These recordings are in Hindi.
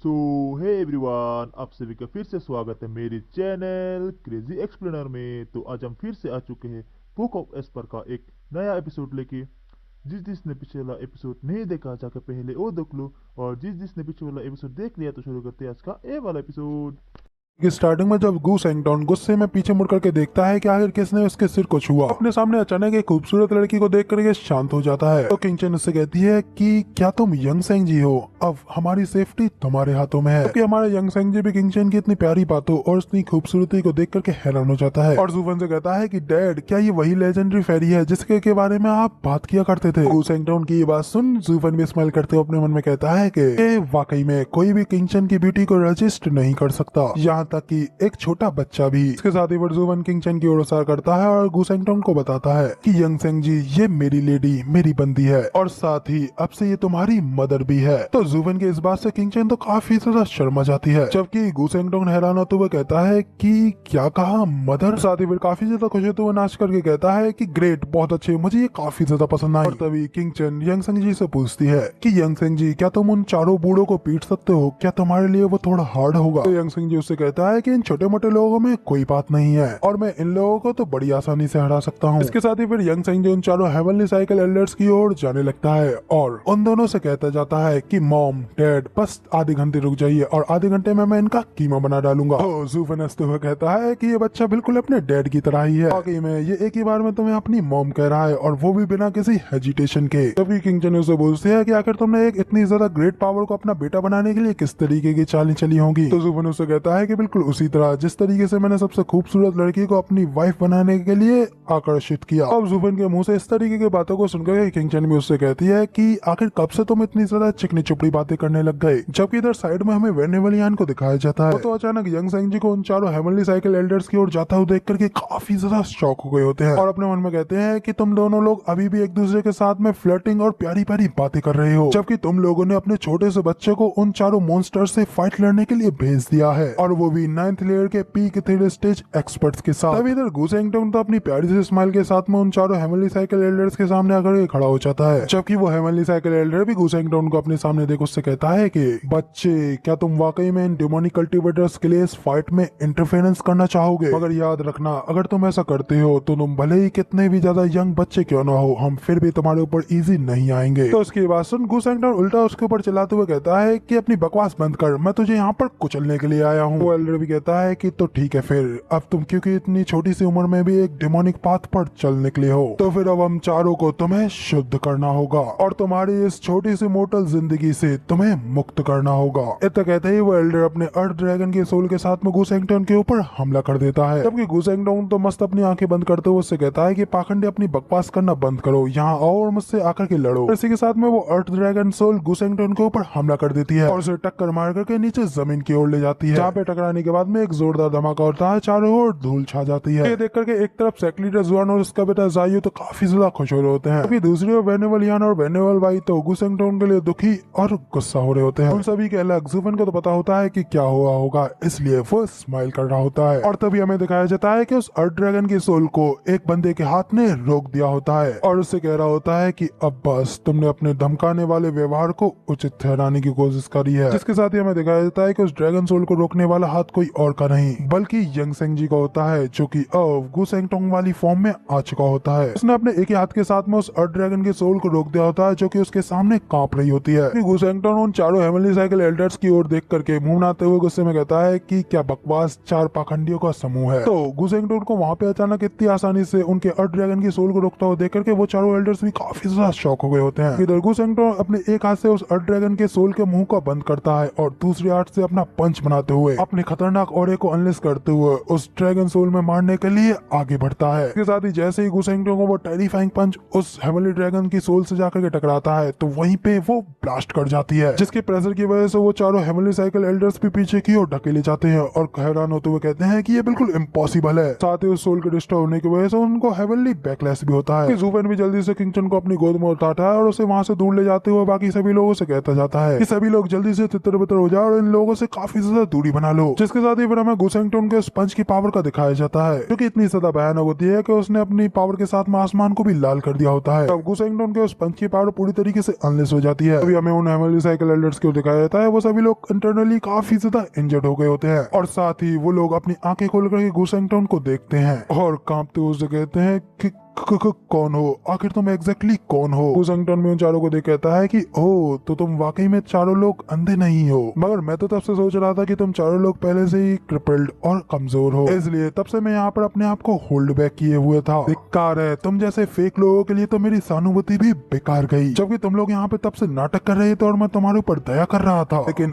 सो हे एवरीवन, आप सभी का फिर से स्वागत है मेरे चैनल क्रेजी एक्सप्लेनर में। तो आज हम फिर से आ चुके हैं बुक ऑफ एस्पर का एक नया एपिसोड लेके। जिसने पिछला एपिसोड नहीं देखा जाकर पहले वो देख लो, और जिसने पिछला एपिसोड देख लिया तो शुरू करते हैं आज का ए वाला एपिसोड। कि स्टार्टिंग में जब गूस एंगटॉन गुस्से में पीछे मुड़ करके देखता है कि आखिर किसने उसके सिर को छुआ, अपने सामने अचानक एक खूबसूरत लड़की को देख करके शांत हो जाता है। तो किंगचन उससे कहती है कि क्या तुम यंग सेंग जी हो? अब हमारी सेफ्टी तुम्हारे हाथों में है। क्योंकि हमारे यंग सेंग जी भी किंगचन की इतनी प्यारी बातों और उसकी खूबसूरती को देख करके हैरान हो जाता है और जूफन से कहता है कि डैड, क्या ये वही लेजेंडरी फेरी है जिसके के बारे में आप बात किया करते थे? गूस एंगटॉन की ये बात सुन जूफन भी स्माइल करते हुए अपने मन में कहता है कि वाकई में कोई भी किंगचन की ब्यूटी को रजिस्ट नहीं कर सकता, यहाँ तक कि एक छोटा बच्चा भी। इसके साथ ही वर्जुवन किंगचन की ओर इशारा करता है और गुसेंगटोंग को बताता है कि यंग सेंग जी, ये मेरी लेडी, मेरी बंदी है और साथ ही अब से ये तुम्हारी मदर भी है। तो जुवन के इस बात से किंगचन तो काफी ज्यादा शर्मा जाती है, जबकि गुसेंगटोंग हैरान होते हुए कहता है कि क्या कहा मदर? साथ ही फिर काफी ज्यादा खुश होते हुए नाच करके कहता है कि ग्रेट, बहुत अच्छे, मुझे ये काफी ज्यादा पसंद आई। और तभी किंगचन यंग सेंग जी से पूछती है कि यंग सेंग जी, क्या तुम उन चारों बूढ़ों को पीट सकते हो? क्या तुम्हारे लिए वो थोड़ा हार्ड होगा? तो यंग सेंग जी उससे कहता है कि इन छोटे मोटे लोगों में कोई बात नहीं है और मैं इन लोगों को तो बड़ी आसानी से हरा सकता हूँ। इसके साथ ही फिर यंग सेंग जी उन चारों हेवनली साइकिल एल्डर्स की ओर जाने लगता है और उन दोनों से कहता जाता है कि मॉम, डैड, बस आधे घंटे रुक जाइए और आधे घंटे में मैं इनका कीमा बना डालूंगा। तो ज़ूफन हंसते हुए कहता है कि ये बच्चा बिल्कुल अपने डैड की तरह ही है, वाकई में ये एक ही बार में तुम्हें अपनी मॉम कह रहा है और वो भी बिना किसी हेजिटेशन के। तभी किंगचन उसे पूछते हैं कि आखिर तुमने एक इतनी ज्यादा ग्रेट पावर को अपना बेटा बनाने के लिए किस तरीके की चालें चली होंगी? तो ज़ूफन उसे कहता है कि बिल्कुल उसी तरह जिस तरीके से मैंने सबसे खूबसूरत लड़की को अपनी वाइफ बनाने के लिए आकर्षित किया। अब ज़ूफन के मुंह से इस तरीके की बातों को सुनकर किंगचन भी उससे कहती है कि आखिर कब से तुम इतनी ज्यादा चिकनी चुपड़ी बातें करने लग गए? जबकि इधर साइड में हमें वेनेवलियान को दिखाया जाता है। तो अचानक यंग सेंग जी को उन चारों हेवनली साइकिल एल्डर्स की ओर जाता हुआ देख करके काफी ज्यादा शॉक हो गए होते हैं और अपने मन में कहते हैं कि तुम दोनों लोग अभी भी एक दूसरे के साथ में फ्लर्टिंग और प्यारी प्यारी बातें कर रहे हो, जबकि तुम लोगों ने अपने छोटे से बच्चे को उन चारों मॉन्स्टर से फाइट लड़ने के लिए भेज दिया है, और वो भी 9th लेयर के पीक थ्रिल स्टेज एक्सपर्ट्स के साथ। तभी इधर गुसेंगटोंग तो अपनी प्यारी सी स्माइल के साथ में उन चारों हेवनली साइकिल एल्डर्स के सामने आकर के खड़ा हो जाता है, जबकि वो हेवनली साइकिल एल्डर भी गुसेंगटोंग को अपने सामने देख उससे कहता है कि बच्चे, क्या तुम वाकई में इन डेमोनिक कल्टीवेटर्स के लिए इस फाइट में इंटरफेरेंस करना चाहोगे? मगर याद रखना, अगर तुम ऐसा करते हो तो तुम भले ही कितने भी ज्यादा यंग बच्चे क्यों ना हो, हम फिर भी तुम्हारे ऊपर इजी नहीं आएंगे। तो उसकी बात सुन गुसेंगटोंग उल्टा उसके ऊपर चलाते हुए कहता है कि अपनी बकवास बंद कर, मैं तुझे यहाँ पर कुचलने के लिए आया हूँ। वो एल्डर भी कहता है कि तो ठीक है फिर, अब तुम क्योंकि इतनी छोटी सी उम्र में भी एक डेमोनिक पाथ पर चल निकले हो, तो फिर अब हम चारों को तुम्हें शुद्ध करना होगा और तुम्हारी इस छोटी सी मोटल जिंदगी से तुम्हें मुक्त करना होगा। इतना कहते ही वो एल्डर अपने अर्थ ड्रैगन के सोल के साथ में गुसेंगटोंग के ऊपर हमला कर देता है, जबकि गुसेंगटोंग तो मस्त अपनी आंखें बंद करते हुए उससे कहता है कि पाखंडी अपनी बकवास करना बंद करो, यहाँ आओ और मुझसे आकर के लड़ो। इसी के साथ में वो अर्थ ड्रैगन सोल गुसेंगटोंग के ऊपर हमला कर देती है और उसे टक्कर मार करके नीचे जमीन की ओर ले जाती है, जहाँ पे टकराने के बाद में एक जोरदार धमाका होता है, चारों ओर धूल छा जाती है। ये देख करके एक तरफ सेक लीडर जुआन और उसका बेटा जायू तो काफी ज्यादा खुश हो रहे होते हैं, क्योंकि दूसरी ओर वेनेवलियान और वेनेवल भाई तो गुसेंगटोंग के लिए दुखी और गुस्सा हो रहे होते हैं। उन सभी के अलग ज़ूफन को तो पता होता है कि क्या हुआ होगा, इसलिए वो स्माइल कर रहा होता है। और तभी हमें दिखाया जाता है कि उस अर्थ ड्रैगन की सोल को एक बंदे के हाथ ने रोक दिया होता है और उससे कह रहा होता है कि अब बस, तुमने अपने धमकाने वाले व्यवहार को उचित ठहराने की कोशिश करी है। जिसके साथ ही हमें दिखाया जाता है कि उस ड्रैगन सोल को रोकने वाला हाथ कोई और का नहीं बल्कि यंग सेंग जी का होता है, जो कि अब गुसेंगटोंग वाली फॉर्म में आ चुका होता है। उसने अपने एक ही हाथ के साथ में उस अर्थ ड्रैगन के सोल को रोक दिया होता है, जो कि उसके सामने कांप रही होती है। गुसेंगटोंग उन चारों हेवनली साइकिल एल्डर्स की ओर देख करके मुंह बनाते हुए गुस्से में कहता है कि क्या बकवास चार पाखंडियों का समूह है। तो गुसेंगटोंग को वहाँ पे अचानक इतनी आसानी से उनके अर्थ ड्रैगन की सोल को रोकता हुआ देख करके वो चारों एल्डर्स भी काफी ज्यादा शॉक हो गए होते हैं। इधर गुसेंगटोंग अपने एक हाथ से उस अर्थ ड्रैगन के सोल के मुंह को बंद करता है और दूसरे हाथ से अपना पंच बनाते हुए अपने खतरनाक ऑरे को अनलिश करते हुए उस ड्रैगन सोल में मारने के लिए आगे बढ़ता है। इसके साथ ही जैसे ही गुसेंगटोंग को वो टेरिफाइंग पंच उस हेवनली ड्रैगन की सोल से जाकर के टकराता है, तो वहीं पे वो ब्लास्ट कर जाती है, जिसके प्रेशर की वजह से वो चारों हेवनली साइकिल एल्डर्स भी पीछे की ओर ढकेले जाते हैं और हैरान होते हुए कहते हैं कि ये बिल्कुल इम्पॉसिबल है। साथ ही उस सोल के डिस्ट्रॉय होने की वजह से उनको हेवनली बैकलैश भी होता है। ज़ूफन भी जल्दी से किंगचन को अपनी गोद में उठाता है और उसे वहां से दूर ले जाते हुए बाकी सभी लोगों से कहता जाता है कि सभी लोग जल्दी से तितर बितर हो जाए और इन लोगों से काफी ज्यादा दूरी बना लो, जिसके साथ ही फिर हमें गुसेंगटोन के स्पंज की पावर का दिखाया जाता है, जो कि इतनी ज्यादा भयानक होती है कि उसने अपनी पावर के साथ में आसमान को भी लाल कर दिया होता है। तब गुसेंगटोन के स्पंज की पावर पूरी तरीके से अनलेस हो जाती है। अभी हमें उन हेमनली साइकिल एल्डर्स को दिखाया जाता है, वो सभी लोग इंटरनली काफी ज्यादा इंजर्ड हो गए होते हैं और साथ ही वो लोग अपनी आंखें खोल करके गुसेंगटोन को देखते हैं और कांपते हुए कहते हैं कि कौन हो, आखिर तुम एग्जैक्टली कौन हो। गुसेंगटोन में उन चारों को देख कहता है कि ओ तो तुम वाकई में चारों लोग अंधे नहीं हो, मगर मैं तो तब से सोच रहा था कि तुम चारों लोग पहले से ही क्रिपल्ड और कमजोर हो, इसलिए तब से मैं यहाँ पर अपने आप को होल्ड बैक किए हुए था। बेकार है, तुम जैसे फेक लोगों के लिए तो मेरी सहानुभूति भी बेकार गई, जबकि तुम लोग यहाँ पे तब से नाटक कर रहे थे और मैं तुम्हारे ऊपर दया कर रहा था, लेकिन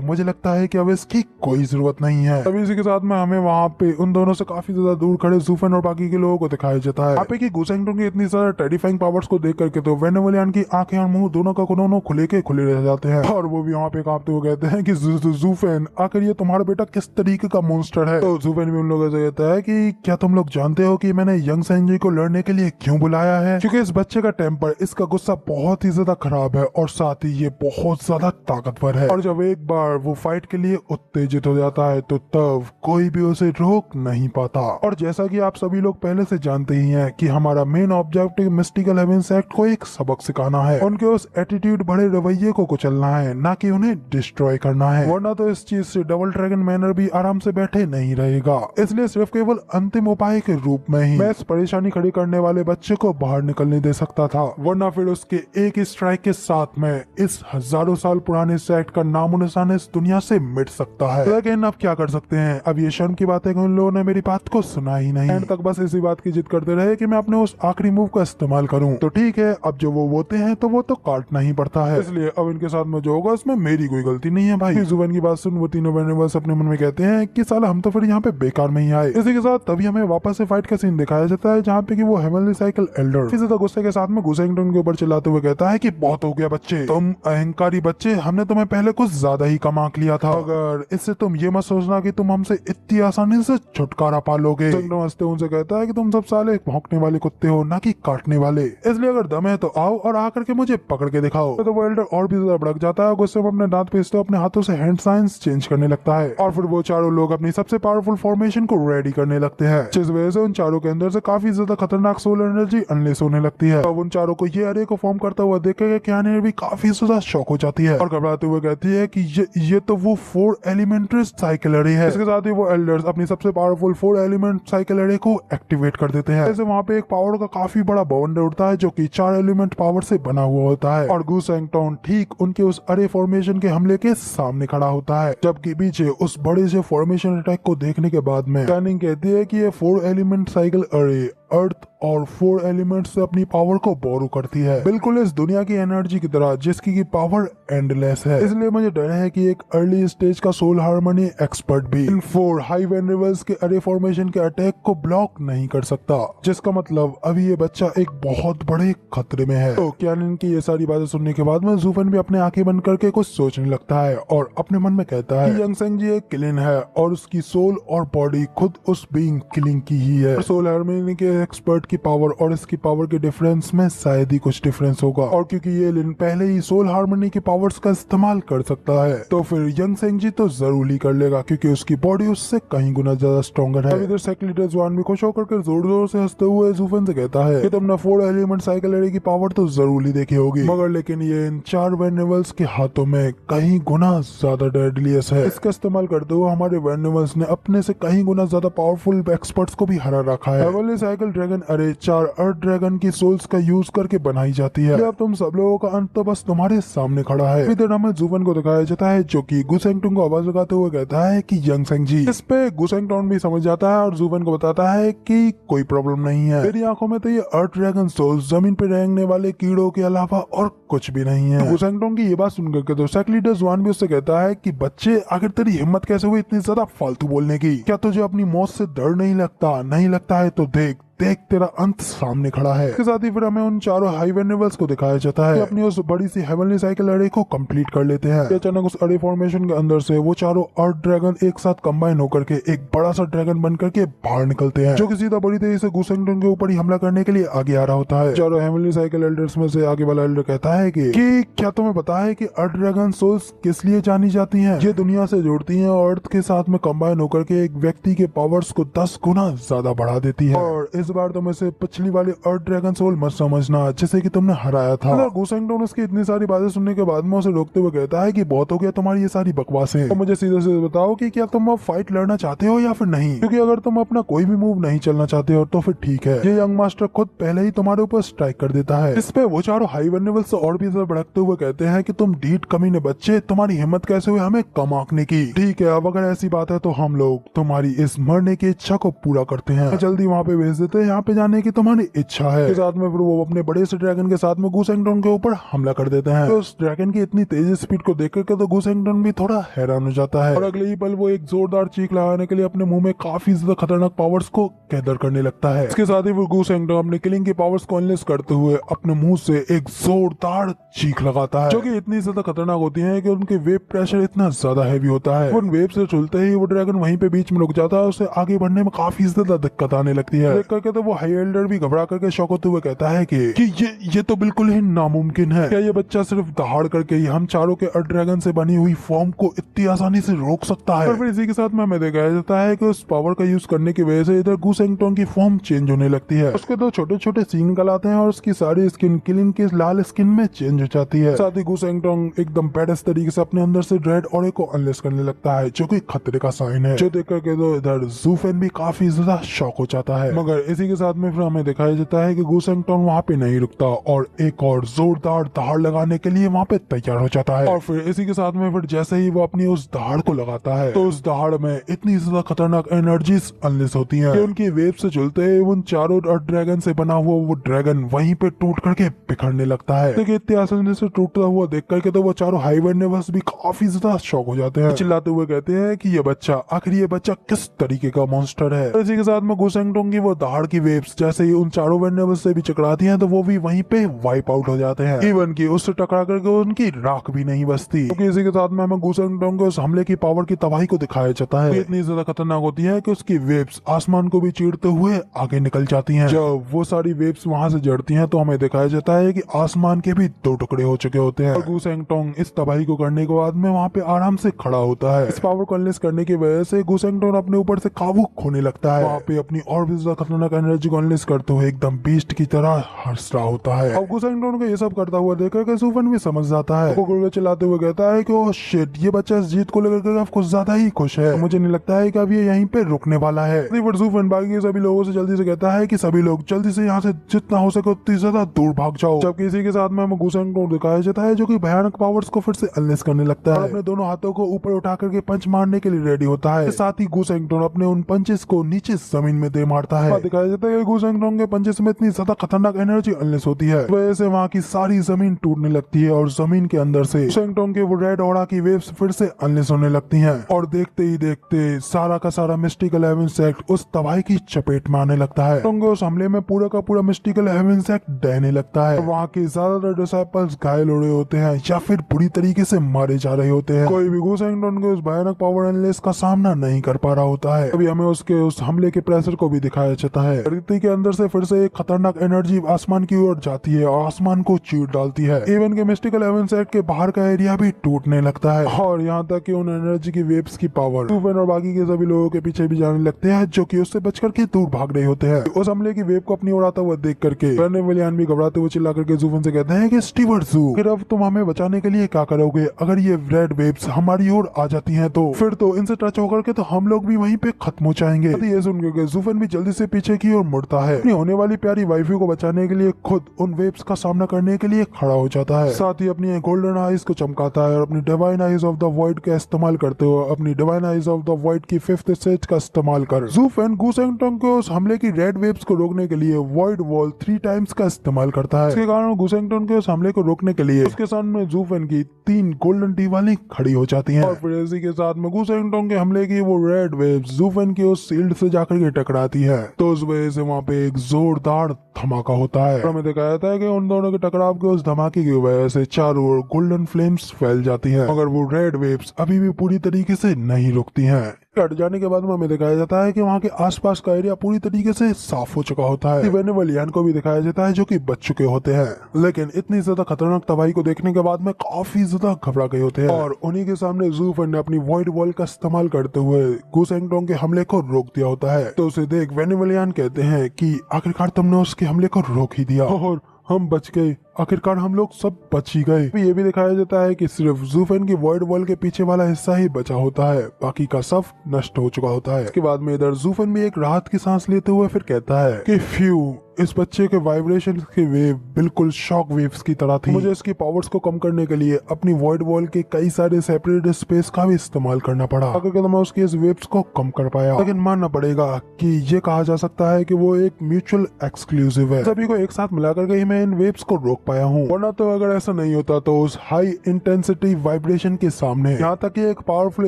मुझे लगता है कि अब इसकी कोई जरूरत नहीं है। तभी इसी के साथ में हमें वहाँ पे उन दोनों से काफी ज्यादा दूर खड़े जूफेन और बाकी के लोगों को दिखाया जाता है। कि गुसेंगटोन की इतनी सारी टेरिफाइंग पावर्स को देख करके तो वेनेवलियन की आंखें और मुंह दोनों का कोनों खुले के खुले रह जाते हैं और वो भी वहाँ पे कांपते हुए कहते हैं कि जूफेन आखिर ये तुम्हारा बेटा किस तरीके का मॉन्स्टर है। तो जूफेन भी उन लोगों से कहता है कि क्या तुम लोग जानते हो कि मैंने यंग सेंजी को लड़ने के लिए क्यों बुलाया है? क्योंकि इस बच्चे का टेम्पर, इसका गुस्सा बहुत ही ज्यादा खराब है और साथ ही ये बहुत ज्यादा ताकतवर है और जब एक बार वो फाइट के लिए उत्तेजित हो जाता है तो तब कोई भी उसे रोक नहीं पाता। और जैसा कि आप सभी लोग पहले से जानते ही हैं कि हमारा main objective mystical heavens act को एक सबक सिखाना है, उनके उस एटीट्यूड भरे रवैये को कुचलना है, ना कि उन्हें डिस्ट्रॉय करना है, वरना तो इस चीज से डबल ड्रैगन मैनर भी आराम से बैठे नहीं रहेगा। इसलिए सिर्फ केवल अंतिम उपाय के रूप में ही मैं इस परेशानी खड़ी करने वाले बच्चे को बाहर निकलने दे सकता था, वरना फिर उसके एक स्ट्राइक के साथ में इस हजारों साल पुराने इस एक्ट का नामो निशान इस दुनिया से मिट सकता है। लेकिन अब क्या कर सकते हैं, अब ये शर्म की बात है कि उन लोगों ने मेरी बात को सुना ही नहीं, एंड तक बस इसी बात की जिद करते रहे कि मैं अपने उस आखिरी मूव का इस्तेमाल करूं। तो ठीक है, अब जो वो होते हैं तो वो तो काटना ही पड़ता है, इसलिए अब इनके साथ में जो होगा उसमें मेरी कोई गलती नहीं है भाई। जुवेन की बात सुन वो तीनों वेनेबल्स अपने मन में कहते हैं कि साला हम तो फिर यहाँ पे बेकार में ही आए। इसी के साथ तभी हमें वापस से फाइट का सीन दिखाया जाता है, जहाँ पे कि वो हेवनली साइकिल एल्डर किसी ज्यादा गुस्से के साथ में गुसेंगटोन के ऊपर चिल्लाते हुए कहता है कि बहुत हो गया बच्चे, तुम अहंकारी बच्चे, हमने तुम्हें पहले कुछ ज्यादा ही कम आंक लिया था, अगर इससे तुम ये मत सोचना कि तुम हमसे इतनी आसानी से छुटकारा पालोगे। हंसते उनसे कहता है कि तुम सब साले भौंकने वाले कुत्ते हो, ना कि काटने वाले, इसलिए अगर दम है तो आओ और आकर के मुझे पकड़ के दिखाओ। तो वो एल्डर और भी ज्यादा भड़क जाता है, गुस्से में अपने दांत पीसते अपने हाथों से हैंड साइंस चेंज करने लगता है और फिर वो चारों लोग अपनी सबसे पावरफुल फॉर्मेशन को रेडी करने लगते हैं, जिस वजह से उन चारों के अंदर से काफी ज्यादा खतरनाक सोलर एनर्जी अनलेस होने लगती है। अब उन चारों को ये अरे को फॉर्म करता हुआ देखेगा कियाने भी काफी ज्यादा शॉक हो जाती है और घबराते हुए कहती है कि ये तो वो 4 एलिमेंट्री साइकिल अरे है। इसके साथ ही वो एल्डर्स अपनी सबसे पावरफुल 4 एलिमेंट साइकिल अरे को एक्टिवेट कर देते हैं। ऐसे वहाँ पे एक पावर का काफी बड़ा बवंडर उठता है जो कि 4 एलिमेंट पावर से बना हुआ होता है और गुसेंगटोन ठीक उनके उस अरे फॉर्मेशन के हमले के सामने खड़ा होता है, जबकि पीछे उस बड़े से फॉर्मेशन अटैक को देखने के बाद में टर्निंग कहती है कि ये 4 एलिमेंट साइकिल अरे अर्थ और 4 एलिमेंट से अपनी पावर को बोरो करती है, बिल्कुल इस दुनिया की एनर्जी की तरह जिसकी की पावर एंडलेस है। इसलिए मुझे डर है कि एक अर्ली स्टेज का सोल हार्मनी एक्सपर्ट भी इन 4 हाई वेनरेबल्स के अरे फॉर्मेशन के अटैक को ब्लॉक नहीं कर सकता, जिसका मतलब अभी ये बच्चा एक बहुत बड़े खतरे में है। तो क्यानिन की ये सारी बातें सुनने के बाद में जूफेन भी अपने आंखें बंद करके कुछ सोचने लगता है और अपने मन में कहता है कि यंग सेंग जी एक किलिन है और उसकी सोल और बॉडी खुद उस बीइंग किलिंग की ही है। सोल हार्मनी के एक्सपर्ट की पावर और इसकी पावर के डिफरेंस में शायद ही कुछ डिफरेंस होगा, और क्योंकि ये लिन पहले ही सोल हार्मनी की पावर्स का इस्तेमाल कर सकता है तो फिर यंग सेंग जी तो जरूर ही कर लेगा, क्योंकि उसकी बॉडी उससे कहीं गुना ज्यादा स्ट्रॉन्गर है। इधर सेक्रेटरी जवान भी खुश होकर के जोर जोर से हंसते हुए जूफेन से कहता है कि तुमने 4 एलिमेंट साइकिल अरे की पावर तो जरूर ही देखी होगी, मगर लेकिन ये इन 4 वेनेबल्स के हाथों में कहीं गुना ज्यादा डेडलियस है। इसका इस्तेमाल करते हुए हमारे वेनेबल्स ने अपने से कहीं गुना ज्यादा पावरफुल एक्सपर्ट्स को भी हरा रखा है। हेवनली साइकिल ड्रैगन अरे 4 अर्थ ड्रैगन की सोल्स का यूज करके बनाई जाती है। अब तुम सब लोगों का अंत तो बस तुम्हारे सामने खड़ा है। इधर हमें जूफेन को दिखाया जाता है जो कि गुसेंगटोन को आवाज लगाते हुए कहता है कि यंग सेंग जी। इस पे गुसेंगटोन भी समझ जाता है और जूफेन को बताता है कि कोई प्रॉब्लम नहीं है, मेरी आंखों में तो ये अर्थ ड्रैगन सोल्स जमीन पे रेंगने वाले कीड़ों के अलावा और कुछ भी नहीं है। गुसेंगटोन की ये बात सुनकर के तो सेक्रेटरी जवान भी उससे कहता है कि बच्चे आखिर तेरी हिम्मत कैसे हुई इतनी ज्यादा फालतू बोलने की, क्या तुझे अपनी मौत से डर नहीं लगता? नहीं लगता है तो देख देख तेरा अंत सामने खड़ा है। इसके साथ ही फिर हमें उन चारों हाई वेनेबल्स को दिखाया जाता है कि अपनी उस बड़ी सी हेवनली साइकिल अरे को कंप्लीट कर लेते हैं। अचानक उस अरे फॉर्मेशन के अंदर से वो चारों अर्थ ड्रैगन एक साथ कंबाइन होकर के एक बड़ा सा ड्रैगन बन करके बाहर निकलते हैं, जो कि सीधा बड़ी तेजी से गुसेंगटन के ऊपर ही हमला करने के लिए आगे आ रहा होता है। चारों हेवनली साइकिल एल्डर्स में से आगे वाला एल्डर कहता है कि क्या तुम्हें पता है कि अर्थ ड्रैगन सोल्स किस लिए जानी जाती हैं? ये दुनिया से जुड़ती हैं और अर्थ के साथ में कंबाइन होकर के एक व्यक्ति के पावर्स को 10 गुना ज्यादा बढ़ा देती है। और इस बार तुम इसे पिछली वाली अर्थ ड्रैगन सोल मत समझना जिसे कि तुमने हराया था। गुसेंगटन उसकी इतनी सारी बातें सुनने के बाद में उसे रोकते हुए कहता है कि बहुत हो गया तुम्हारी ये सारी बकवासें, तो मुझे सीधे सीधे बताओ कि क्या तुम अब फाइट लड़ना चाहते हो या फिर नहीं, क्योंकि अगर तुम अपना कोई भी मूव नहीं चलना चाहते हो तो फिर ठीक है, ये यंग मास्टर खुद पहले ही तुम्हारे ऊपर स्ट्राइक कर देता है। इस पे वो चारों हाई वेनेबल्स और भी ज्यादा भड़कते हुए कहते हैं कि तुम डीट कमीने बच्चे, तुम्हारी हिम्मत कैसे हुई हमें कम आंकने की। ठीक है, अब अगर ऐसी बात है तो हम लोग तुम्हारी इस मरने की इच्छा को पूरा करते हैं, जल्दी वहाँ पे भेज देते हैं, यहाँ पे जाने की तुम्हारी इच्छा है। के साथ में फिर वो अपने बड़े से ड्रैगन के साथ में गुसेंगटन के ऊपर हमला कर देते हैं। तो उस ड्रैगन की इतनी तेजी स्पीड को देख करके तो गुसेंगटन भी थोड़ा हैरान हो जाता है और अगले ही पल वो एक जोरदार चीख लगाने के लिए अपने मुंह में काफी ज्यादा खतरनाक पावर्स को गैदर करने लगता है। इसके साथ ही वो गुसेंगटन अपने किलिंग की पावर्स को अनलेस करते हुए अपने मुंह से एक जोरदार चीख लगाता है, जो कि इतनी ज्यादा खतरनाक होती है कि उनके वेव प्रेशर इतना ज्यादा हैवी होता है। उन वेव से चलते ही वो ड्रैगन वहीं पे बीच में रुक जाता है, उसे आगे बढ़ने में काफी ज्यादा दिक्कत आने लगती है। देख करके तो वो हाई एल्डर भी घबरा करके शॉक होते हुए कहता है कि ये तो बिल्कुल ही नामुमकिन है। क्या ये बच्चा सिर्फ दहाड़ करके ही हम चारों के अर्थ ड्रैगन से बनी हुई फॉर्म को इतनी आसानी से रोक सकता है? और फिर इसी के साथ में हमें दिखाया जाता है कि उस पावर का यूज करने की वजह से इधर गुसेंगटन की फॉर्म चेंज होने लगती है। उसके दो छोटे छोटे सींग निकल आते हैं और उसकी सारी स्किन किलिंग की लाल स्किन में चेंज हो जाती है। साथ ही गुसेंगटन एकदम बेडस तरीके से अपने अंदर से ड्रेड ऑरे को अनलेस करने लगता है, जो कि खतरे का साइन है, जो देख करके तो इधर ज़ूफेन भी काफी ज्यादा शॉक हो जाता है। मगर इसी के साथ में फिर हमें दिखाया जाता है कि गुसेंगटन वहाँ पे नहीं रुकता और एक और जोरदार दहाड़ लगाने के लिए वहाँ पे तैयार हो जाता है। और फिर इसी के साथ में फिर जैसे ही वो अपनी उस दहाड़ को लगाता है तो उस दहाड़ में इतनी ज्यादा खतरनाक एनर्जीज अनलेस होती हैं कि उनकी वेव से चलते ही उन चारों अर्थ ड्रैगन से बना हुआ वो ड्रैगन वहीं पे टूट करके बिखरने लगता है। देखिए इतनी आसानी से टूटता हुआ देख करके तो वो चारों हाई वेनेबल्स भी काफी ज्यादा शॉक हो जाते हैं, चिल्लाते हुए कहते हैं कि ये बच्चा आखिर ये बच्चा किस तरीके का मॉन्स्टर है। इसी के साथ में गुसेंगटन की वो दहाड़ की वेव्स जैसे ही उन चारों वेनेबल्स से भी टकराती हैं तो वो भी वहीं पे वाइप आउट हो जाते हैं। इवन की उससे टकरा करके उनकी राख भी नहीं बचती, क्योंकि इसी के साथ में हमें गुसेंगटन के उस हमले की पावर की तबाही को दिखाया जाता है। इतनी ज्यादा खतरनाक होती है कि उसकी वेव्स आसमान को भी चीरते हुए आगे निकल जाती हैं। जब वो सारी वेव्स वहां से जड़ती हैं तो हमें दिखाया जाता है कि आसमान के भी दो टुकड़े हो चुके होते हैं। और गुसेंगटन इस तबाही को करने के बाद में वहाँ पे आराम से खड़ा होता है। इस पावर को अनलेस करने की वजह से गुसेंगटन अपने ऊपर से काबू खोने लगता है। वहाँ पे अपनी और भी ज्यादा खतरनाक एनर्जी को अनलेस करते हुए एकदम बीस्ट की तरह हंस रहा होता है। अब गुसेंगटन को ये सब करता हुआ देखकर ज़ूफेन भी समझ जाता है, वो चिल्लाते हुए कहता है कि ओह शिट, ये बच्चा इस जीत को लेकर कुछ ज्यादा ही खुश है। मुझे नहीं लगता है कि अब ये यहीं पे रुकने वाला है। ज़ूफेन बाकी सभी लोगों से जल्दी से कहता है कि सभी लोग जल्दी से यहाँ से जितना हो सके उतनी ज्यादा दूर भाग जाओ। जबकि इसी के साथ में हमें गुसेंगटन दिखाया जाता है जो कि भयानक पावर्स को फिर से अनलेस करने लगता है। अपने दोनों हाथों को ऊपर उठा करके पंच मारने के लिए रेडी होता है। साथ ही गुसेंगटन अपने उन पंचेस को नीचे जमीन में दे मारता है। दिखाया जाता है कि गुसेंगटन के पंचेस में इतनी ज्यादा खतरनाक एनर्जी अनलेस होती है, वजह से वहाँ की सारी जमीन टूटने लगती है और जमीन के अंदर से गुसेंगटन के वो रेड ऑरा की वेव्स फिर से अनलेस होने लगती हैं। और देखते ही देखते सारा का सारा मिस्टिकल हेवन सेक्ट उस तबाही की चपेट में आने लगता है। उस हमले में पूरा का पूरा मिस्टिकल हेवन सेक्ट डहने लगता है। वहाँ के ज्यादातर डिसाइपल्स घायल हो रहे होते हैं या फिर बुरी तरीके से मारे जा रहे होते हैं। कोई भी गुसेंगटन के उस भयानक पावर अनलेस का सामना नहीं कर पा रहा होता है। अभी हमें उसके उस हमले के प्रेशर को भी दिखाया जाता है। धरती के अंदर से फिर से एक खतरनाक एनर्जी आसमान की ओर जाती है और आसमान को चीर डालती है। इवन के मिस्टिकल हेवन सेक्ट के बाहर का एरिया भी टूटने लगता है और यहाँ तक कि उन एनर्जी की वेव्स की पावर ज़ूफेन और बाकी के सभी लोगों के पीछे भी जाने लगते हैं, जो कि उससे बचकर के दूर भाग रहे होते हैं। उस हमले की वेव को अपनी ओर आता हुआ देख करके विलियन भी घबराते हुए चिल्ला करके ज़ूफेन से कहते हैं कि स्टीवर्ट ज़ू, फिर अब तुम हमें बचाने के लिए क्या करोगे? अगर ये रेड वेव्स हमारी ओर आ जाती हैं तो फिर तो इनसे टच होकर के तो हम लोग भी वहीं पे खत्म हो जाएंगे। ये सुन के ज़ूफेन भी जल्दी से पीछे की ओर मुड़ता है, अपनी होने वाली प्यारी वाइफी को बचाने के लिए खुद उन वेव्स का सामना करने के लिए खड़ा हो जाता है। साथ ही अपनी गोल्डन आईज को चमकाता है और अपनी divine eyes of the void का इस्तेमाल करते हुए अपनी divine eyes of the void की 5th स्टेज का इस्तेमाल कर ज़ूफेन गुसेंगटन को उस हमले की रेड वेव्स को रोकने के लिए वॉइड वॉल 3 टाइम्स का इस्तेमाल करता है। इसके कारण गुसेंगटन के उस हमले को रोकने के लिए उसके सामने ज़ूफेन की 3 गोल्डन दीवारें खड़ी हो जाती हैं। और फिर इसी के साथ में गुसेंगटन के हमले की वो रेड वेव्स ज़ूफेन की उस शील्ड से जाकर के टकराती है, तो उस वजह से वहाँ पे एक जोरदार धमाका होता है। हमें दिखाया जाता है कि उन दोनों के टकराव के उस धमाके की वजह से चारों ओर गोल्डन फ्लेम्स फैल जाती हैं, मगर वो रेड वेव्स अभी भी पूरी तरीके से नहीं रुकती हैं। कट जाने के बाद हमें दिखाया जाता है कि वहाँ के आसपास का एरिया पूरी तरीके से साफ हो चुका होता है। वेनेवलियन को भी दिखाया जाता है जो कि बच चुके होते हैं, लेकिन इतनी ज्यादा खतरनाक तबाही को देखने के बाद में काफी ज्यादा घबरा गए होते हैं और उन्हीं के सामने ज़ू फेन ने अपनी वॉइड वॉल का इस्तेमाल करते हुए गू सेंगडोंग के हमले को रोक दिया होता है। तो उसे देख वेनेवलियन कहते हैं कि आखिरकार तुमने उसके हमले को रोक ही दिया और हम बच गए, आखिरकार हम लोग सब बच ही गए। ये भी दिखाया जाता है कि सिर्फ ज़ू फेन की वॉइड वॉल के पीछे वाला हिस्सा ही बचा होता है, बाकी का सब नष्ट हो चुका होता है। इसके बाद में इधर ज़ू फेन भी एक राहत की सांस लेते हुए फिर कहता है कि फ्यू, इस बच्चे के वाइब्रेशन की वेव बिल्कुल शॉक वेव्स की तरह थी। मुझे इसकी पावर्स को कम करने के लिए अपनी वॉइड वॉल के कई सारे सेपरेट स्पेस का भी इस्तेमाल करना पड़ा, अगर मैं उसकी इस वेव्स को कम कर पाया। लेकिन मानना पड़ेगा कि ये कहा जा सकता है कि वो एक म्यूचुअल एक्सक्लूसिव है, सभी को एक साथ मिलाकर के ही मैं इन वेव्स को रोक पाया हूँ, वरना तो अगर ऐसा नहीं होता तो उस हाई इंटेंसिटी वाइब्रेशन के सामने यहाँ तक कि एक पावरफुल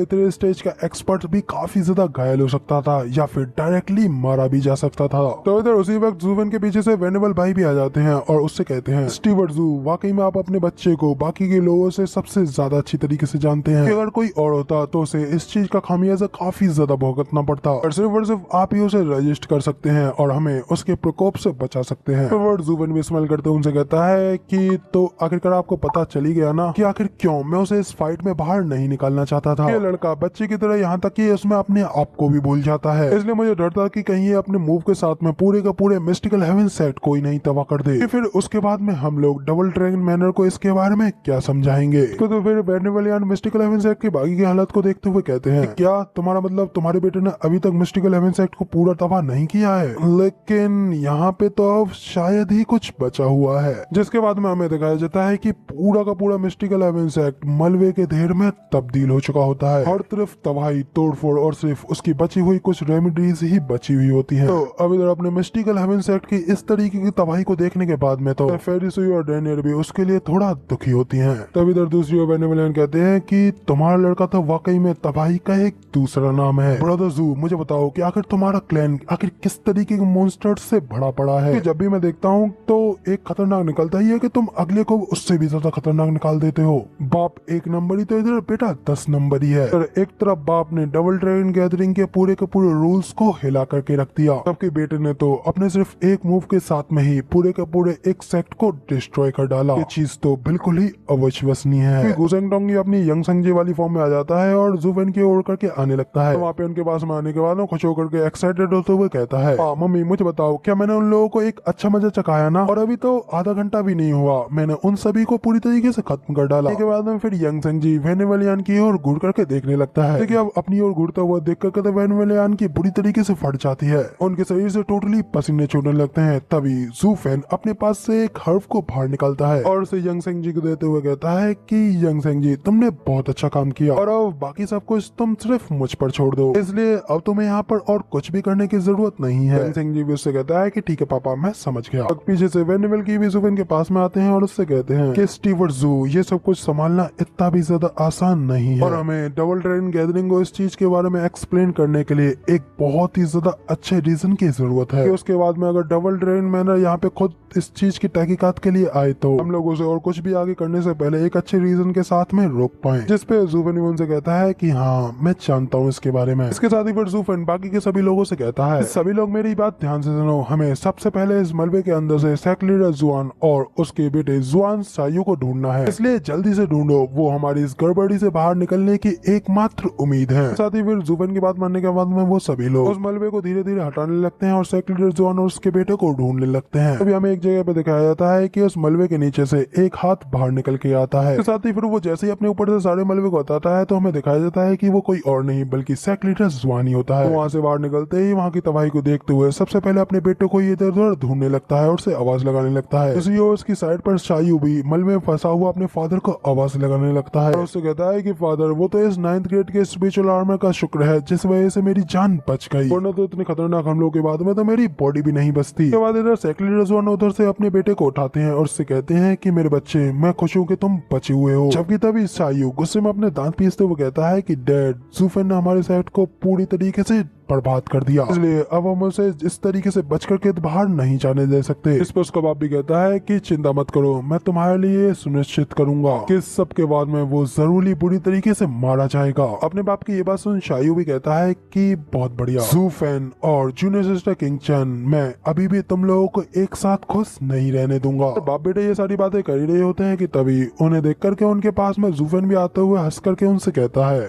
इतने स्टेज का एक्सपर्ट भी काफी ज्यादा घायल हो सकता था या फिर डायरेक्टली मारा भी जा सकता था। तो इधर उसी वक्त ज़ू फेन के पीछे से वेनेबल भाई भी आ जाते हैं और उससे कहते हैं, स्टीवर्ट ज़ू, वाकई में आप अपने बच्चे को बाकी के लोगों से सबसे ज्यादा अच्छी तरीके से जानते हैं। अगर कोई और होता तो उसे इस चीज का खामियाजा काफी ज्यादा भुगतना पड़ता और सिर्फ आप ही उसे रजिस्ट कर सकते हैं और हमें उसके प्रकोप से बचा सकते हैं। फिर ज़ू फेन भी स्माइल करते हुए उनसे कहता है कि तो आखिरकार आपको पता चली गया ना कि आखिर क्यों मैं उसे इस फाइट में बाहर नहीं निकालना चाहता था। ये लड़का बच्चे की तरह यहाँ तक कि उसमें अपने आप को भी भूल जाता है, इसलिए मुझे डर था कि कहीं ये अपने मूव के साथ में पूरे का पूरे मिस्टिकल हेवन सेट कोई नहीं तबाह कर दे। फिर उसके बाद में हम लोग डबल ड्रैगन मैनर को इसके बारे में क्या समझाएंगे। तो फिर वेनेवलियन मिस्टिकल हेवन सेट की बाकी की हालत को देखते हुए कहते हैं, क्या तुम्हारा मतलब तुम्हारे बेटे ने अभी तक मिस्टिकल हेवन सेट को पूरा तबाह नहीं किया है? लेकिन यहाँ पे तो अब शायद ही कुछ बचा हुआ है। जिसके बाद में हमें दिखाया जाता है कि पूरा का पूरा मिस्टिकल हेवन सेट मलबे के ढेर में तब्दील हो चुका होता है, हर तरफ तबाही तोड़फोड़ और सिर्फ उसकी बची हुई कुछ रेमेडीज ही बची हुई होती हैं। तो अब इधर अपने मिस्टिकल हेवन सेट की इस तरीके की तबाही को देखने के बाद में तो फेरिसुई और डेनियर भी उसके लिए थोड़ा दुखी होती हैं। तब इधर दूसरी ओर वेनेवलियन कहते हैं कि तुम्हारा लड़का तो वाकई में तबाही का एक दूसरा नाम है। ब्रदर ज़ू, मुझे बताओ कि आखिर तुम्हारा क्लैन आखिर किस तरीके के मॉन्स्टर्स से भरा पड़ा है? जब भी मैं देखता हूँ तो एक खतरनाक निकलता ही है कि तुम अगले को उससे भी ज्यादा खतरनाक निकाल देते हो। बाप 1 नंबर ही तो इधर बेटा 10 नंबर ही है। एक तरफ बाप ने डबल ड्रैगन गैदरिंग के पूरे रूल्स को हिला करके रख दिया, जबकि बेटे ने तो अपने सिर्फ एक मूव के साथ में ही पूरे के पूरे एक सेक्ट को डिस्ट्रॉय कर डाला। ये चीज तो बिल्कुल ही अविश्वसनीय है। गू सेंगडोंग अपनी यंग संगजी वाली फॉर्म में आ जाता है और ज़ू फेन की ओर करके आने लगता है। तो वहाँ पे उनके पास में आने के बाद खुश होकर के एक्साइटेड होते हुए कहता है, मम्मी मुझे बताओ, क्या मैंने उन लोगों को एक अच्छा मजा चखाया ना? और अभी तो आधा घंटा भी नहीं हुआ, मैंने उन सभी को पूरी तरीके से खत्म कर डाला। इसके बाद में फिर यंग संगजी वेनेवलियन की ओर घूर करके देखने लगता है, लेकिन अब अपनी ओर घूरता हुआ देख करके तो वेनेवलियन की बुरी तरीके से फट जाती है, उनके शरीर से टोटली पसीने छूटने लगते हैं। तभी ज़ू फेन अपने पास से एक हर्फ को बाहर निकालता है और उसे यंग संगजी को देते हुए कहता है कि यंग संगजी, तुमने बहुत अच्छा काम किया और अब बाकी सब कुछ तुम सिर्फ मुझ पर छोड़ दो, इसलिए अब तुम्हें यहाँ पर और कुछ भी करने की जरूरत नहीं है। यंग संगजी भी उससे कहता है कि ठीक है पापा, मैं समझ गया। पीछे से वेनेवल की भी ज़ू फेन के पास में आते हैं और उससे कहते हैं कि स्टीवर्ट ज़ू, ये सब कुछ संभालना इतना भी ज्यादा आसान नहीं है और हमें डबल ड्रैगन गैदरिंग को इस चीज के बारे में एक्सप्लेन करने के लिए एक बहुत ही ज्यादा अच्छे रीजन की जरूरत है। उसके बाद में अगर डबल ड्रैगन मैनर यहाँ पे खुद इस चीज की तहकीकात के लिए आए तो हम लोग उसे और कुछ भी आगे करने से पहले एक अच्छे रीजन के साथ में रोक पाए। जिसपे ज़ू फेन उनसे कहता है कि हाँ, मैं जानता हूँ इसके बारे में। इसके साथ ही फिर ज़ू फेन बाकी के सभी लोगों से कहता है, सभी लोग मेरी बात ध्यान से सुनो, हमें सबसे पहले इस मलबे के अंदर से सेक्ट लीडर जुआन और उसके बेटे जुआन सायू को ढूंढना है, इसलिए जल्दी से ढूंढो, वो हमारी इस गड़बड़ी से बाहर निकलने की एकमात्र उम्मीद है। साथ ही फिर ज़ू फेन की बात मानने के बाद में वो सभी लोग उस मलबे को धीरे धीरे हटाने लगते हैं और सेक्ट लीडर जुआन और उसके बेटे को ढूंढने लगते हैं। अभी हमें एक जगह पे दिखाया जाता है कि उस मलबे के नीचे से एक हाथ बाहर निकल के आता है। साथ ही फिर वो जैसे ही अपने ऊपर से सारे मलबे को हटाता है तो हमें दिखाया जाता है कि वो कोई और नहीं बल्कि सेक्ट लीडर जुआन ही होता है। वहाँ से बाहर निकलते ही वहाँ की तबाही को देखते हुए सबसे पहले अपने बेटे को इधर उधर ढूंढने लगता है और उसे आवाज लगाने लगता है। दूसरी ओर उसकी साइड पर शायू भी मलबे में फंसा हुआ अपने फादर को आवाज लगाने लगता है और उससे कहता है कि फादर, वो तो इस 9th ग्रेड के स्पिरिचुअल आर्मर का शुक्र है जिस वजह से मेरी जान बच गई, वरना तो इतने खतरनाक हमलों के बाद में तो मेरी बॉडी भी नहीं बचती। उसके बाद इधर सेक्ट लीडर जुआन उधर से अपने बेटे को उठाते हैं और उससे कहते हैं कि मेरे बच्चे, मैं खुश हूँ कि तुम बचे हुए हो। जबकि तभी शायू गुस्से में अपने दांत पीसते हुए कहता है कि डैड, ज़ू फेन ने हमारे सेट को पूरी तरीके से बर्बाद कर दिया, इसलिए अब हम उसे इस तरीके से बच करके बाहर नहीं जाने दे सकते। इस पर उसका बाप भी कहता है कि चिंता मत करो, मैं तुम्हारे लिए सुनिश्चित करूंगा कि सब के बाद में वो जरूरी बुरी तरीके से मारा जाएगा। अपने बाप की ये बात सुन शायू भी कहता है कि बहुत बढ़िया ज़ू फेन और जूनियर सिस्टर किंग चन, मैं अभी भी तुम लोगों को एक साथ खुश नहीं रहने दूंगा। और बाप बेटे ये सारी बातें कर ही रहे होते हैं कि तभी उन्हें देख करके उनके पास में ज़ू फेन भी आते हुए हंस करके उनसे कहता है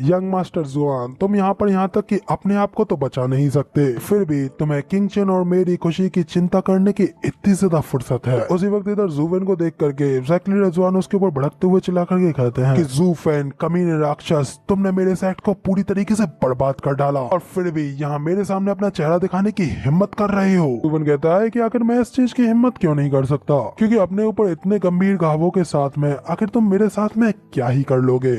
यंग मास्टर जुआन, तुम यहाँ पर यहाँ तक कि अपने आप को तो बचा नहीं सकते, फिर भी तुम्हें किंग चन और मेरी खुशी की चिंता करने की इतनी ज्यादा फुर्सत है। उसी वक्त इधर ज़ू फेन को देख करके एग्जैक्टली रजवान उसके ऊपर भड़कते हुए चिल्ला करके कहते हैं कि ज़ू फेन कमीने राक्षस, तुमने मेरे सेट को पूरी तरीके से बर्बाद कर डाला और फिर भी यहाँ मेरे सामने अपना चेहरा दिखाने की हिम्मत कर रहे हो। ज़ू फेन कहता है कि आखिर मैं इस चीज की हिम्मत क्यों नहीं कर सकता, क्योंकि अपने ऊपर इतने गंभीर घावों के साथ में आखिर तुम मेरे साथ में क्या ही कर लोगे।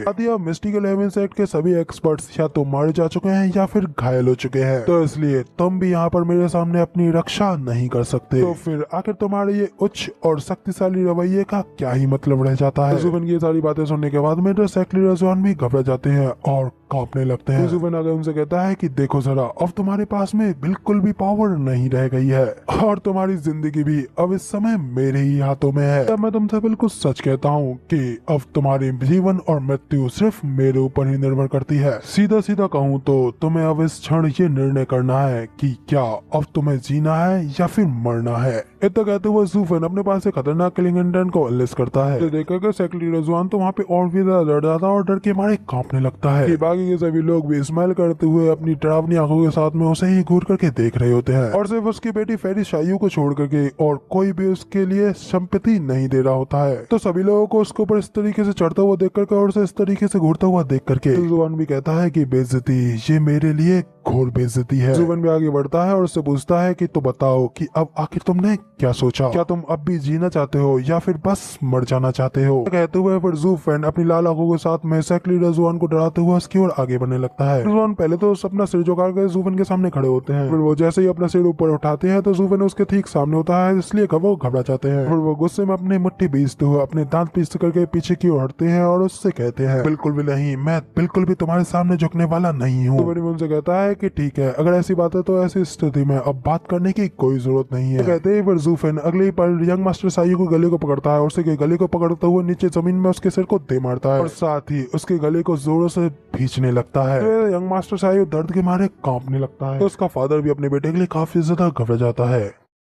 मिस्टिकल हेवन सेट के सभी एक्सपर्ट्स या तो मारे जा चुके हैं या फिर घायल हो चुके हैं, तो इसलिए तुम भी यहाँ पर मेरे सामने अपनी रक्षा नहीं कर सकते। तो फिर आखिर तुम्हारे ये उच्च और शक्तिशाली रवैये का क्या ही मतलब रह जाता है। ज़ू फेन की ये सारी बातें सुनने के बाद में एग्जैक्टली रजवान भी घबरा जाते हैं और कांपने लगते हैं। ज़ू फेन आगे उनसे कहता है कि देखो जरा, अब तुम्हारे पास में बिल्कुल भी पावर नहीं रह गई है और तुम्हारी जिंदगी भी अब इस समय मेरे ही हाथों में है। तब मैं तुमसे बिल्कुल सच कहता हूँ कि अब तुम्हारी जीवन और मृत्यु सिर्फ मेरे ऊपर ही निर्भर करती है। सीधा सीधा कहूँ तो तुम्हें अब इस क्षण ये निर्णय करना है कि क्या अब तुम्हें जीना है या फिर मरना है। इतना कहते हुए ज़ू फेन अपने पास एक खतरनाक किलिंग इंटेंट को अनलेस करता है। देखकर सेक्रेटरी रजवान तो वहाँ पे और भी ज्यादा डर जाता है और डर के मारे कांपने लगता है। बाकी के सभी लोग भी स्माइल करते हुए अपनी डरावनी आंखों के साथ में उसे ही घूर करके देख रहे होते हैं और सिर्फ उसकी बेटी फेरी शायू को छोड़ करके और कोई भी उसके लिए संपत्ति नहीं दे रहा होता है। तो सभी लोगों को उसके ऊपर इस तरीके से चढ़ता हुआ देख करके और उसे इस तरीके से घूरता हुआ देख करके जुबान भी कहता है कि बेइज्जती, ये मेरे लिए घोर बेइज्जती है। जुबान भी आगे बढ़ता है और उससे पूछता है कि तो बताओ कि अब आखिर तुमने क्या सोचा, क्या तुम अब भी जीना चाहते हो या फिर बस मर जाना चाहते हो। कहते हुए फिर ज़ू फेन अपनी लाल आंखों के साथ में सेक्रेटरी रजवान को डराते हुए उसकी ओर आगे बढ़ने लगता है। रजवान पहले तो अपना सिर झुका कर ज़ू फेन के सामने खड़े होते हैं, फिर वो जैसे ही अपना सिर ऊपर उठाते हैं तो ज़ू फेन उसके ठीक सामने होता है, इसलिए वो घबरा जाते हैं। फिर वो गुस्से में अपनी मुट्ठी पीसते हुए अपने दांत पीस करके पीछे की ओर हटते हैं और उससे कहते हैं बिल्कुल भी नहीं, मैं बिल्कुल भी तुम्हारे सामने झुकने वाला नहीं हूँ। तो उनसे कहता है कि ठीक है, अगर ऐसी बात है तो ऐसी स्थिति में अब बात करने की कोई जरूरत नहीं है। तो कहते हैं फिर ज़ू फेन अगले पल यंग मास्टर सायू को गले को पकड़ता है और उसके गले को पकड़ते हुए नीचे जमीन में उसके सिर को दे मारता है और साथ ही उसके गले को जोरों से खींचने लगता है। तो यंग मास्टर सायू दर्द के मारे कांपने लगता है। तो उसका फादर भी अपने बेटे के लिए काफी ज्यादा घबरा जाता है।